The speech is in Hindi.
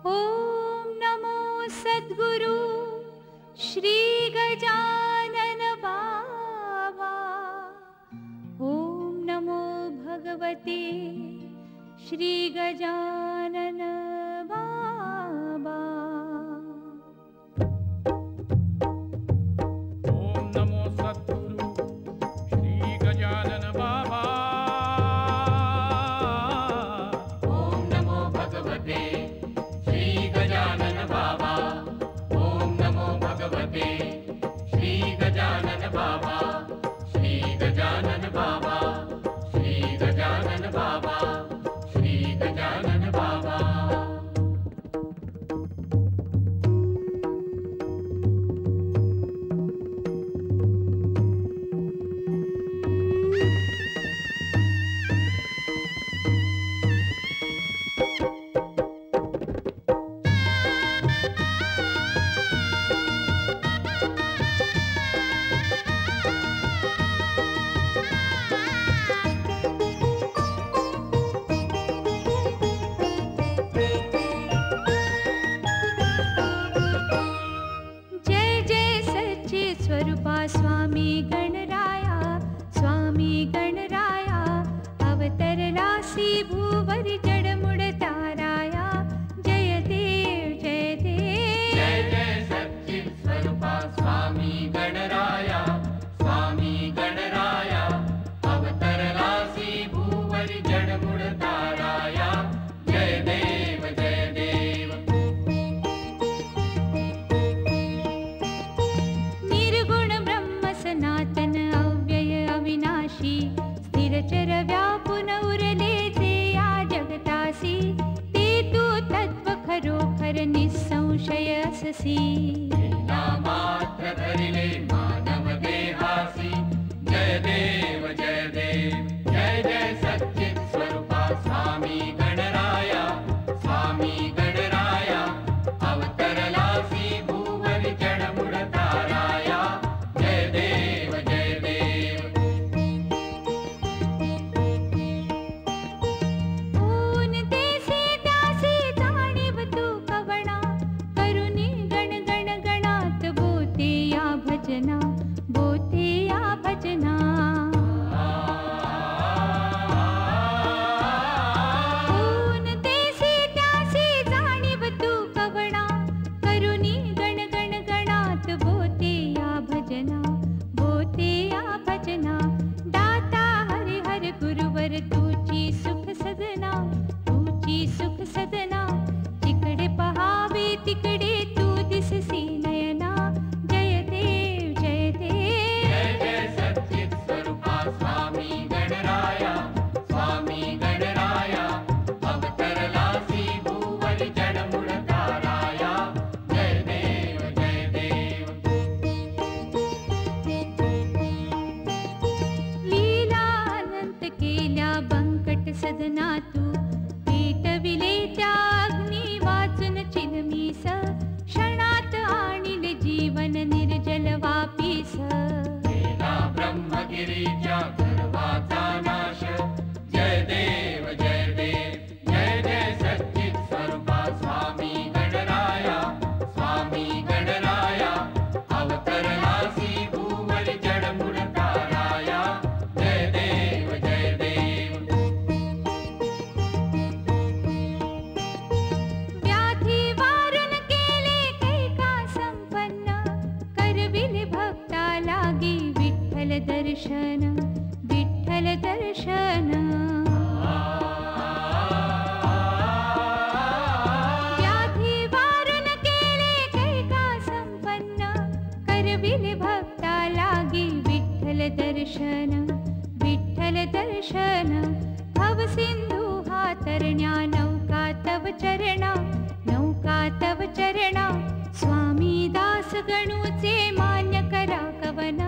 ओम नमो सद्गुरु श्री गजानन बाबा। ओम नमो भगवते श्री गजानन बाबा। ओम नमो सद्गुरु श्री गजानन बाबा। ओम नमो भगवते श्री गजानन बाबा। ओम नमो भगवते श्री गजानन बाबा। श्री गजानन बाबा, श्री गजानन बाबा, श्री गजानन बाबा। स्वरूपा स्वामी गणराया, स्वामी गणराया अवतरलासी भूवरि जडमुड ताराया। जय देव जय देव। जय जय सच्चिद स्वरूपा स्वामी गणराया, स्वामी गणराया अवतरलासी भूवरि जडमुड ताराया। जय देव जय देव। सनातन अव्यय अविनाशी स्थिरचर व्यापुन उरले जे या जगतासी। ते तू तत्व खरोखर निसंशय अससी। मात्र धरिले मानव देहासी। जय देव जय देव। जय जय सच्चिद स्वरूपा स्वामी गणराया, स्वामी गणराया अवतरलासी भूवरि जडमुड ताराया। जय देव जय देव। ऊन देसी त्यासी जाणीव तू कवणा। करुणी गण गण गणात बोते या भजना, बोते या भजना। ऊन देसी त्यासी जाणीव तू कवणा। करुणी गण गण गणात बोते या भजना, बोते या भजना। दाता हरि हर गुरुवर तुझी सुख सदना, तुझी सुख सदना। तिकडे पहावे तिकडे तू दिससी नयना। जय देव जय देव। जय जय सच्चिद स्वरूपा स्वामी गणराया, स्वामी गणराया अवतरलासी भूवरि जडमुड ताराया। जय देव जय देव। लीला अनंत केल्या बंकट सदना तू। पेटविले त्या अग्नी वाचून चिलमीस। क्षणात आणिले जीवन निर्जल वापीस। केला ब्रह्मगिरीच्या गर्वाचा नाश। जय देव जय देव। जय जय सच्चिद स्वरूपा स्वामी गणराया, स्वामी गणराया अवतरलासी भूवरि जडमुड ताराया। जय देव जय देव। व्याधी वारून केले कैका संपन्न। करविले भक्ता लागी विठ्ठल दर्शन, विठ्ठल दर्शन। व्याधी वारून केले कैका संपन्न। करविले भक्ता लागी विठ्ठल दर्शन, विठ्ठल दर्शन। भव सिंधू हा तरण्या नौका तव चरणा, नौका तव चरणा। स्वामी दास गणूचे मान्य करा कवना।